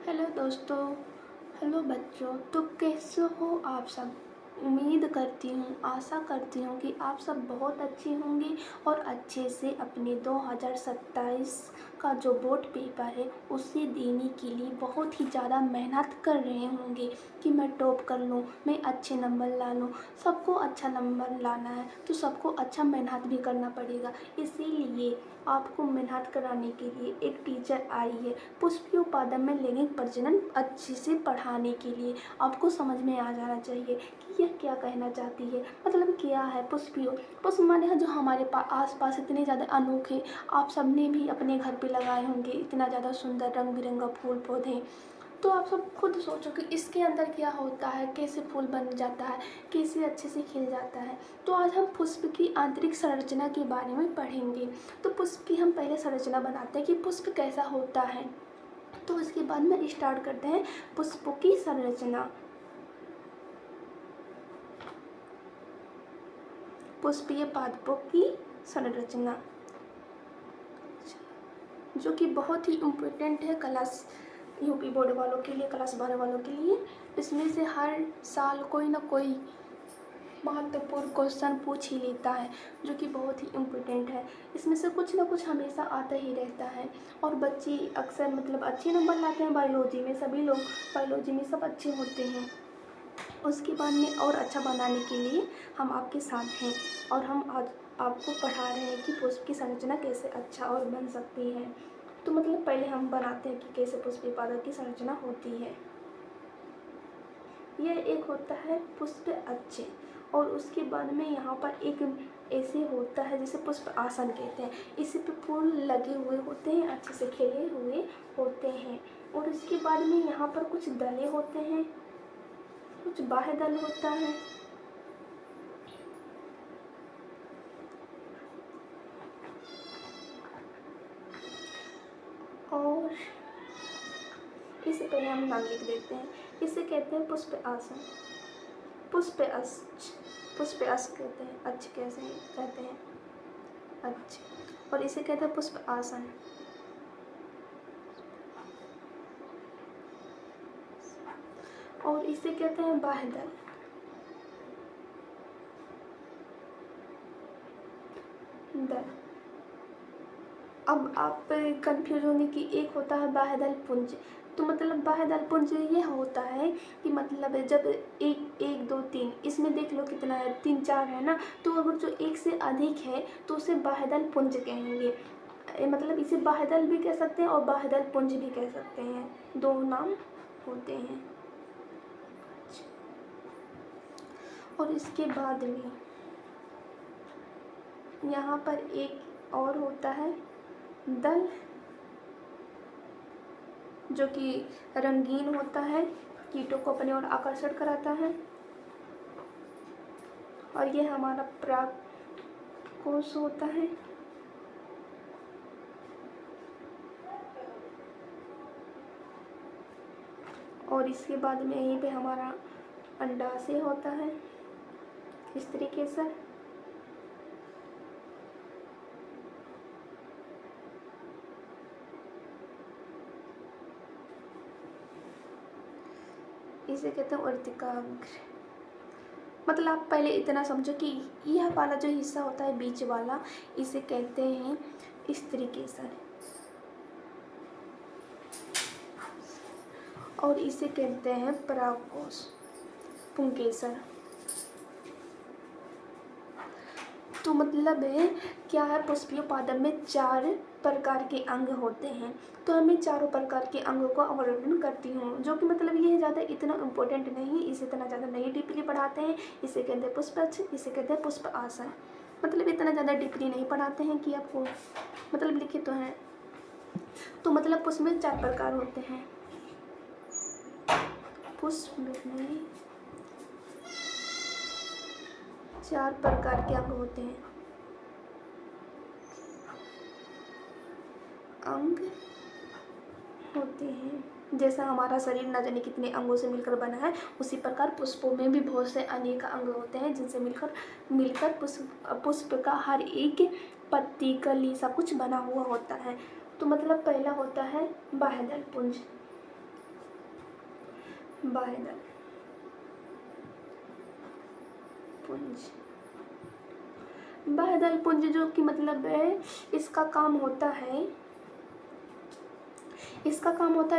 Hello दोस्तों। Hello बच्चों। तो कैसे हो आप सब। उम्मीद करती हूँ, आशा करती हूँ कि आप सब बहुत अच्छे होंगे और अच्छे से अपने 2027 का जो बोर्ड पेपर है उसे देने के लिए बहुत ही ज़्यादा मेहनत कर रहे होंगे कि मैं टॉप कर लूँ, मैं अच्छे नंबर ला लूँ। सबको अच्छा नंबर लाना है तो सबको अच्छा मेहनत भी करना पड़ेगा। इसीलिए आपको मेहनत कराने के लिए एक टीचर आई है पुष्पियों पादम में लैंगिक प्रजनन अच्छे से पढ़ाने के लिए। आपको समझ में आ जाना चाहिए कि यह क्या कहना चाहती है, मतलब क्या है पुष्पियों। पुष्प माने है जो हमारे आस पास इतने ज़्यादा अनोखे आप सबने भी अपने घर पे लगाए होंगे, इतना ज़्यादा सुंदर रंग बिरंगा फूल पौधे। तो आप सब खुद सोचो कि इसके अंदर क्या होता है, कैसे फूल बन जाता है, कैसे अच्छे से खिल जाता है। तो आज हम पुष्प की आंतरिक संरचना के बारे में पढ़ेंगे। तो पुष्प की हम पहले संरचना बनाते हैं कि पुष्प कैसा होता है, तो उसके बाद में स्टार्ट करते हैं पुष्पों की संरचना। पुष्पीय पादपों की संरचना जो कि बहुत ही इम्पोर्टेंट है क्लास यूपी बोर्ड वालों के लिए, क्लास 12 वालों के लिए। इसमें से हर साल कोई ना कोई महत्वपूर्ण क्वेश्चन पूछ ही लेता है जो कि बहुत ही इम्पोर्टेंट है। इसमें से कुछ ना कुछ हमेशा आता ही रहता है और बच्चे अक्सर मतलब अच्छे नंबर लाते हैं बायोलॉजी में। सभी लोग बायोलॉजी में सब अच्छे होते हैं। उसके बाद में और अच्छा बनाने के लिए हम आपके साथ हैं और हम आज आपको पढ़ा रहे हैं कि पुष्प की संरचना कैसे अच्छा और बन सकती है। तो मतलब पहले हम बनाते हैं कि कैसे पुष्पीय पादप की संरचना होती है। यह एक होता है पुष्प अच्छे, और उसके बाद में यहाँ पर एक ऐसे होता है जिसे पुष्प आसन कहते हैं। इसी पे फूल लगे हुए होते हैं, अच्छे से खिले हुए होते हैं। और इसके बाद में यहाँ पर कुछ दले होते हैं, कुछ बाह्य दल होता है और इससे पहले हम नाम लिख देते हैं। इसे कहते हैं पुष्प आसन, पुष्प अच, पुष्प अस कहते हैं, अच्छ कैसे कहते हैं, अच्छ। और इसे कहते हैं पुष्प आसन। और इसे कहते हैं बाह्य दल, दल। अब आप कंफ्यूज होंगे कि एक होता है बाह्य दल पुंज। तो मतलब बाह्य दल पुंज ये होता है कि मतलब जब एक एक दो तीन, इसमें देख लो कितना है, तीन चार है ना। तो अगर जो एक से अधिक है तो उसे बाह्य दल पुंज कहेंगे। मतलब इसे बाह्य दल भी कह सकते हैं और बाह्य दल पुंज भी कह सकते हैं, दो नाम होते हैं। और इसके बाद में यहाँ पर एक और होता है दल जो कि रंगीन होता है, कीटों को अपने ओर आकर्षण कराता है। और ये हमारा परागकोश होता है। और इसके बाद में यहीं पे हमारा अंडाशय होता है इस तरीके से। इसे कहते हैं वर्तिकाग्र। मतलब आप पहले इतना समझो कि यह वाला जो हिस्सा होता है बीच वाला, इसे कहते हैं इस तरीके से। और इसे कहते हैं परागकोश, पुंकेसर। तो मतलब क्या है, पुष्पीय पादप में 4 प्रकार के अंग होते हैं। तो हमें चारों प्रकार के अंगों का अवलोकन करती हूँ, जो कि मतलब ये ज़्यादा इतना इम्पोर्टेंट नहीं, इसे इतना ज़्यादा नहीं डीपली पढ़ाते हैं। इसे कहते हैं पुष्पच्छ, इसे कहते हैं पुष्प आसन। मतलब इतना ज़्यादा डीपली नहीं पढ़ाते हैं कि आपको मतलब लिखे तो हैं। तो मतलब पुष्प में 4 प्रकार होते हैं। पुष्प में 4 प्रकार के अंग होते हैं। अंग होते हैं जैसा हमारा शरीर न जाने कितने अंगों से मिलकर बना है, उसी प्रकार पुष्पों में भी बहुत से अनेक अंग होते हैं जिनसे मिलकर पुष्प का हर एक पत्ती कली सब कुछ बना हुआ होता है। तो मतलब पहला होता है बाह्य दल पुंज। बाह्यदल पुंज। बाह्यदल पुंज जो कि मतलब है इसका काम होता है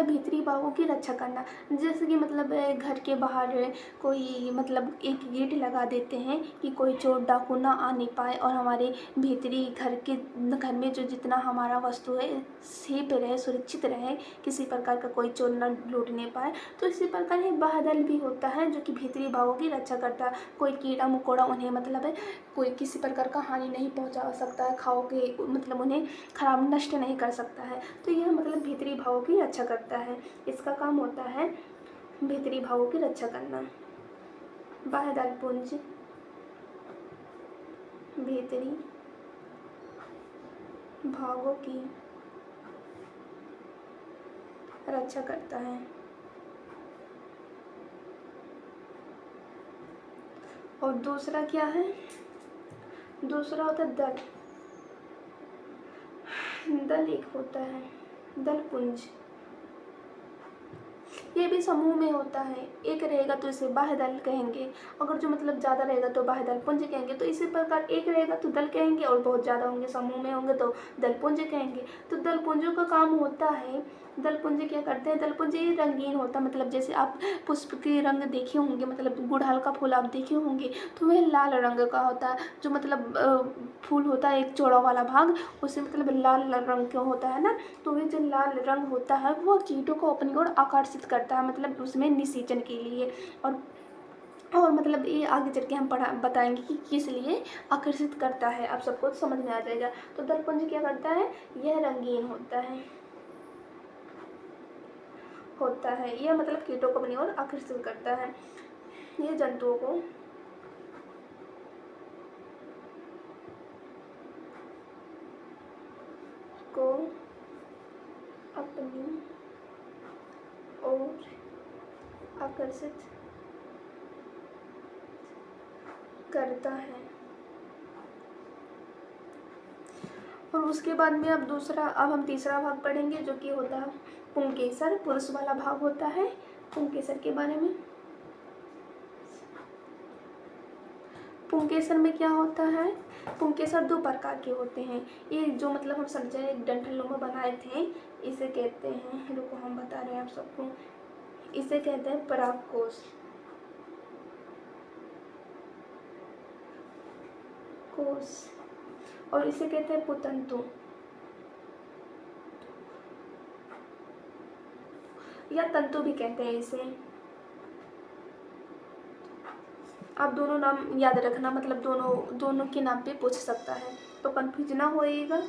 भीतरी भागों की रक्षा करना। जैसे कि मतलब घर के बाहर कोई मतलब एक गेट लगा देते हैं कि कोई चोर डाकू ना आ नहीं पाए और हमारे भीतरी घर में जो जितना हमारा वस्तु है सेफ रहे, सुरक्षित रहे, किसी प्रकार का कोई चोर ना लूट नहीं पाए। तो इसी प्रकार ये बाह्यदल भी होता है जो कि भीतरी भागों की रक्षा करता है। कोई कीड़ा मकोड़ा उन्हें मतलब है कोई किसी प्रकार का हानि नहीं पहुंचा सकता है, खाओ के मतलब उन्हें खराब नष्ट नहीं कर सकता है। तो यह मतलब भीतरी भावों की रक्षा करता है। इसका काम होता है भीतरी भावों की रक्षा करना। बाह्यदल पुंज भीतरी भागों की रक्षा करता है। और दूसरा क्या है? दूसरा होता है दल। दल एक होता है दल पुंज। ये भी समूह में होता है। एक रहेगा तो इसे बाह्यदल कहेंगे, अगर जो मतलब ज़्यादा रहेगा तो बाह्यदल पुंज कहेंगे। तो इसी प्रकार एक रहेगा तो दल कहेंगे और बहुत ज़्यादा होंगे समूह में होंगे तो दल पुंज कहेंगे। तो दल पुंजों का काम होता है, दल पुंज क्या करते हैं? दल पुंज ये रंगीन होता है, मतलब जैसे आप पुष्प के रंग देखे होंगे, मतलब गुड़हल का फूल आप देखे होंगे तो वह लाल रंग का होता है। जो मतलब फूल होता है एक चौड़ा वाला भाग, उसे मतलब लाल रंग का होता है ना। तो ये जो लाल रंग होता है वो कीटों को अपनी ओर आकर्षित करता है, मतलब उसमें निषेचन के लिए। और मतलब ये आगे चल के हम बताएंगे कि किस लिए आकर्षित करता है, आप सबको समझ में आ जाएगा। तो दलपुंज क्या करता है? यह रंगीन होता है यह मतलब कीटों को अपनी ओर आकर्षित करता है। यह जंतुओं को अपनी ओर आकर्षित करता है। और उसके बाद में अब हम तीसरा भाग पढ़ेंगे जो कि होता है पुंकेसर। पुरुष वाला भाग होता है पुंकेसर के बारे में। पुंकेसर में क्या होता है? पुंकेसर दो प्रकार के होते हैं। ये जो मतलब हम समझे एक डंठलों में बनाए थे, इसे कहते हैं, रुको हम बता रहे हैं आप सबको, इसे कहते हैं परागकोश। और इसे कहते हैं पुतंतु या तंतु भी कहते हैं इसे। आप दोनों नाम याद रखना, मतलब दोनों के नाम पे पूछ सकता है तो कंफ्यूज ना होइएगा।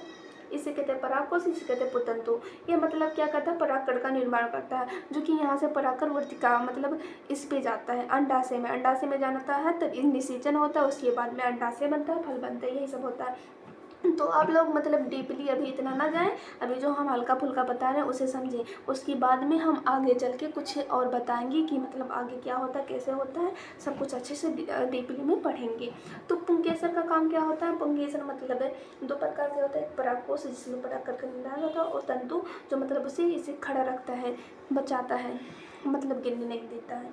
इसे कहते हैं परागकोश, इसे कहते हैं पुतंतु। ये मतलब क्या करता है? परागकण का निर्माण करता है, जो कि यहाँ से परागकण वर्तिका मतलब इस पे जाता है अंडाशय में जाता है, तब निषेचन होता है, उसके बाद में अंडाशय बनता है, फल बनता है, यही सब होता है। तो आप लोग मतलब डीपली अभी इतना ना जाएं, अभी जो हम हल्का फुल्का बता रहे हैं उसे समझें। उसके बाद में हम आगे चल के कुछ और बताएंगे कि मतलब आगे क्या होता है, कैसे होता है, सब कुछ अच्छे से डीपली में पढ़ेंगे। तो पुंकेसर का काम क्या होता है? पुंकेसर मतलब है दो प्रकार के होता है, एक परागकोश जिसमें परागकण का निर्माण होता है, और तंतु जो मतलब इसे खड़ा रखता है, बचाता है, मतलब गिरने नहीं देता है।